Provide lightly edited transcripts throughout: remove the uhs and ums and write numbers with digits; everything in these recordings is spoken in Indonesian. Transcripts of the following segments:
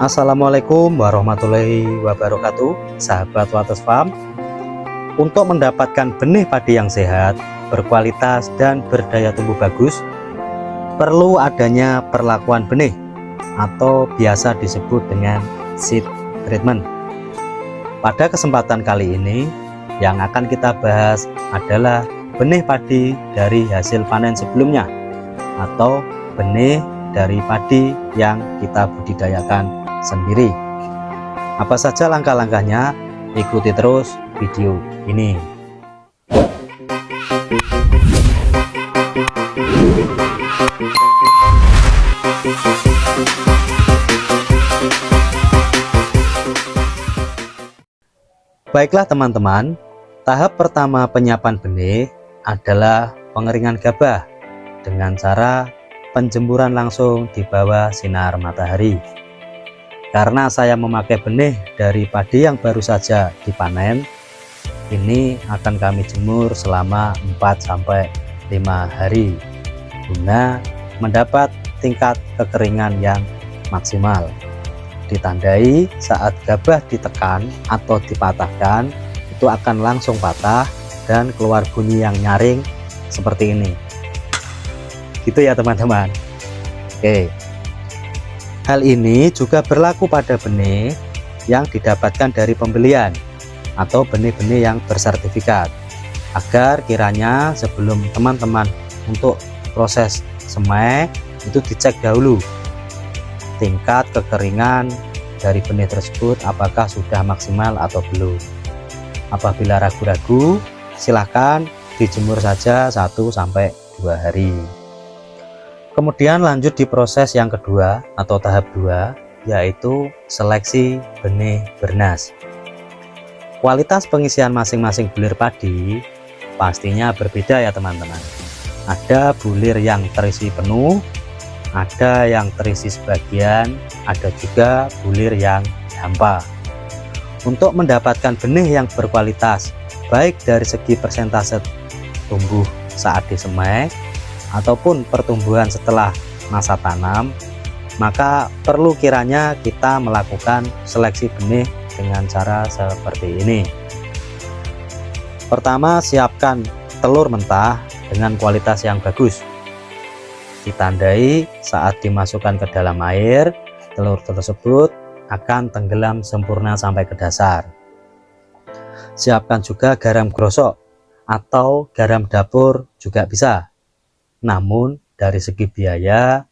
Assalamualaikum warahmatullahi wabarakatuh, sahabat Wates Farm. Untuk mendapatkan benih padi yang sehat, berkualitas dan berdaya tumbuh bagus, perlu adanya perlakuan benih atau biasa disebut dengan seed treatment. Pada kesempatan kali ini yang akan kita bahas adalah benih padi dari hasil panen sebelumnya atau benih dari padi yang kita budidayakan sendiri. Apa saja langkah-langkahnya? Ikuti terus video ini. Baiklah teman-teman, tahap pertama penyiapan benih adalah pengeringan gabah dengan cara penjemuran langsung di bawah sinar matahari. Karena saya memakai benih dari padi yang baru saja dipanen, ini akan kami jemur selama 4-5 hari guna mendapat tingkat kekeringan yang maksimal. Ditandai saat gabah ditekan atau dipatahkan, itu akan langsung patah dan keluar bunyi yang nyaring seperti ini. Gitu ya teman-teman. Oke. Hal ini juga berlaku pada benih yang didapatkan dari pembelian atau benih-benih yang bersertifikat, agar kiranya sebelum teman-teman untuk proses semai itu dicek dahulu tingkat kekeringan dari benih tersebut apakah sudah maksimal atau belum. Apabila ragu-ragu, silahkan dijemur saja 1-2 hari. Kemudian lanjut di proses yang kedua atau tahap 2, yaitu seleksi benih bernas. Kualitas pengisian masing-masing bulir padi pastinya berbeda ya teman-teman. Ada bulir yang terisi penuh, ada yang terisi sebagian, ada juga bulir yang hampa. Untuk mendapatkan benih yang berkualitas, baik dari segi persentase tumbuh saat disemai ataupun pertumbuhan setelah masa tanam, maka perlu kiranya kita melakukan seleksi benih dengan cara seperti ini. Pertama, siapkan telur mentah dengan kualitas yang bagus. Ditandai saat dimasukkan ke dalam air, telur tersebut akan tenggelam sempurna sampai ke dasar. Siapkan juga garam grosok atau garam dapur juga bisa. Namun dari segi biaya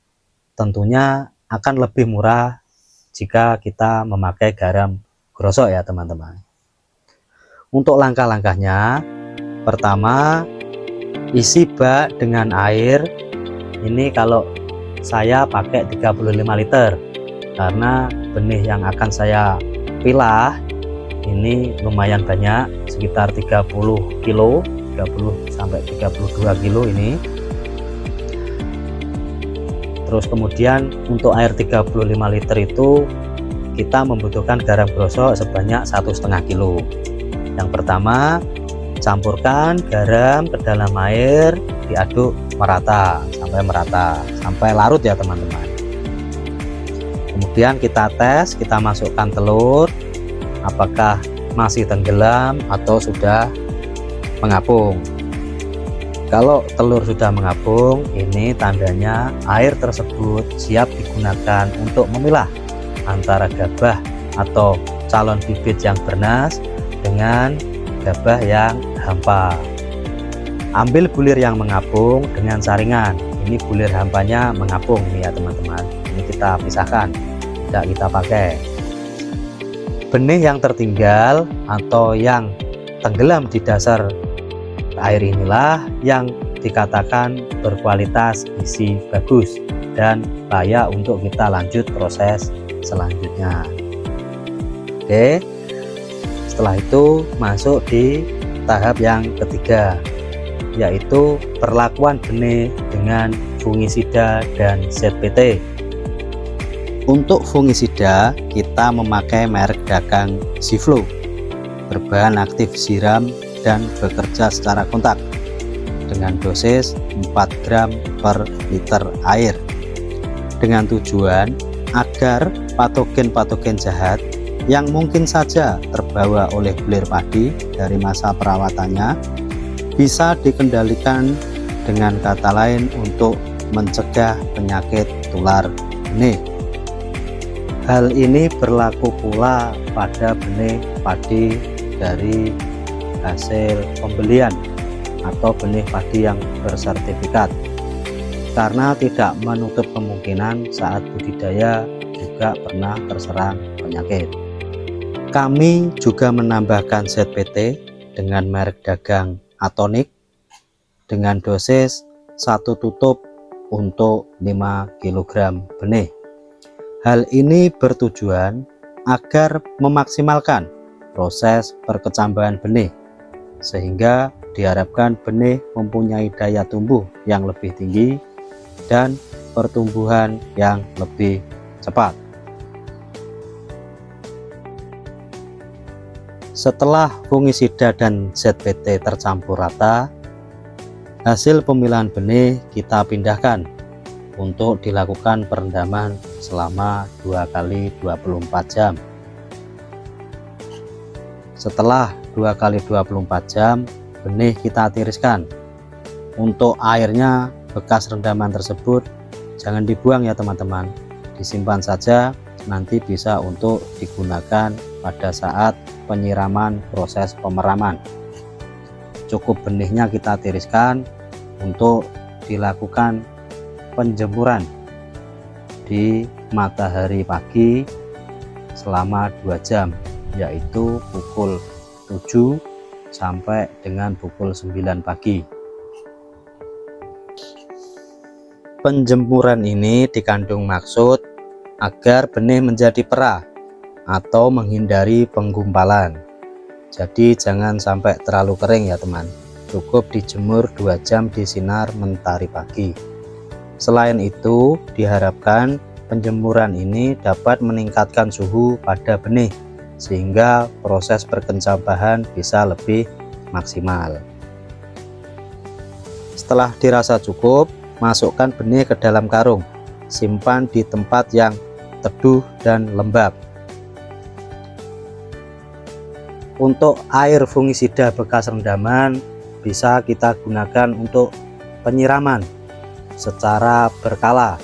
tentunya akan lebih murah jika kita memakai garam grosok ya teman-teman. Untuk langkah-langkahnya, pertama, isi bak dengan air. Ini kalau saya pakai 35 liter karena benih yang akan saya pilah ini lumayan banyak, sekitar 30 kilo, 30-32 kilo ini. Terus kemudian untuk air 35 liter itu kita membutuhkan garam grosok sebanyak 1,5 kilo. Yang pertama, campurkan garam ke dalam air, diaduk merata sampai larut ya teman-teman. Kemudian kita tes, kita masukkan telur apakah masih tenggelam atau sudah mengapung. Kalau telur sudah mengapung, ini tandanya air tersebut siap digunakan untuk memilah antara gabah atau calon bibit yang bernas dengan gabah yang hampa. Ambil bulir yang mengapung dengan saringan. Ini bulir hampanya mengapung nih ya teman-teman. Ini kita pisahkan, tidak kita pakai. Benih yang tertinggal atau yang tenggelam di dasar air inilah yang dikatakan berkualitas isi bagus dan layak untuk kita lanjut proses selanjutnya. Oke, setelah itu masuk di tahap yang ketiga, yaitu perlakuan benih dengan fungisida dan ZPT. Untuk fungisida kita memakai merek dagang Ziflo, berbahan aktif siram dan bekerja secara kontak dengan dosis 4 gram per liter air, dengan tujuan agar patogen-patogen jahat yang mungkin saja terbawa oleh bulir padi dari masa perawatannya bisa dikendalikan, dengan kata lain untuk mencegah penyakit tular benih. Hal ini berlaku pula pada benih padi dari hasil pembelian atau benih padi yang bersertifikat, karena tidak menutup kemungkinan saat budidaya juga pernah terserang penyakit. Kami juga menambahkan ZPT dengan merek dagang Atonik dengan dosis 1 tutup untuk 5 kg benih. Hal ini bertujuan agar memaksimalkan proses perkecambahan benih, sehingga diharapkan benih mempunyai daya tumbuh yang lebih tinggi dan pertumbuhan yang lebih cepat. Setelah fungisida dan ZPT tercampur rata, hasil pemilahan benih kita pindahkan untuk dilakukan perendaman selama 2 kali 24 jam. Setelah 2 kali 24 jam, benih kita tiriskan. Untuk airnya, bekas rendaman tersebut jangan dibuang ya teman-teman, disimpan saja, nanti bisa untuk digunakan pada saat penyiraman proses pemeraman. Cukup benihnya kita tiriskan untuk dilakukan penjemuran di matahari pagi selama 2 jam, yaitu pukul 7 sampai dengan pukul 9 pagi. Penjemuran ini dikandung maksud agar benih menjadi perah atau menghindari penggumpalan. Jadi jangan sampai terlalu kering ya teman, cukup dijemur 2 jam di sinar mentari pagi. Selain itu, diharapkan penjemuran ini dapat meningkatkan suhu pada benih sehingga proses perkecambahan bisa lebih maksimal. Setelah dirasa cukup, masukkan benih ke dalam karung, simpan di tempat yang teduh dan lembab. Untuk air fungisida bekas rendaman bisa kita gunakan untuk penyiraman secara berkala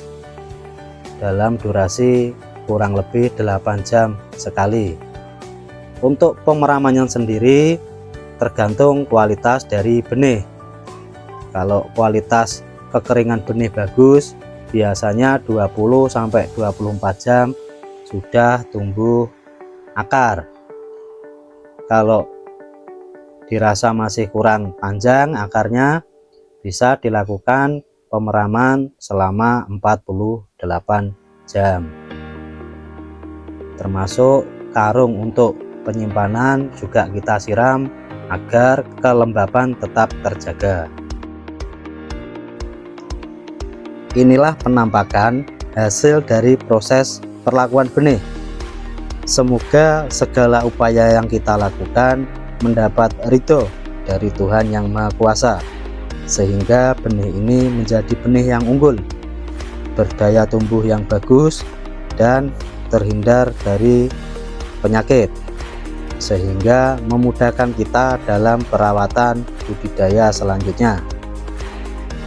dalam durasi kurang lebih 8 jam sekali. Untuk pemeramannya sendiri tergantung kualitas dari benih. Kalau kualitas kekeringan benih bagus, biasanya 20-24 jam sudah tumbuh akar. Kalau dirasa masih kurang panjang akarnya, bisa dilakukan pemeraman selama 48 jam. Termasuk karung untuk penyimpanan juga kita siram agar kelembapan tetap terjaga. Inilah penampakan hasil dari proses perlakuan benih. Semoga segala upaya yang kita lakukan mendapat ridho dari Tuhan Yang Maha Kuasa, sehingga benih ini menjadi benih yang unggul, berdaya tumbuh yang bagus, dan terhindar dari penyakit, sehingga memudahkan kita dalam perawatan budidaya selanjutnya.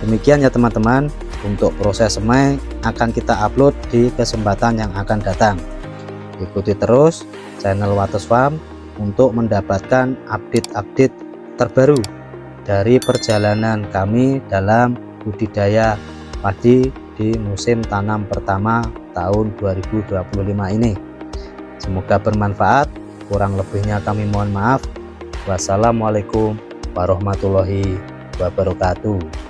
Demikian ya teman-teman, untuk proses semai akan kita upload di kesempatan yang akan datang. Ikuti terus channel Wates Farm untuk mendapatkan update-update terbaru dari perjalanan kami dalam budidaya padi di musim tanam pertama tahun 2025 ini. Semoga bermanfaat, kurang lebihnya kami mohon maaf. Wassalamualaikum warahmatullahi wabarakatuh.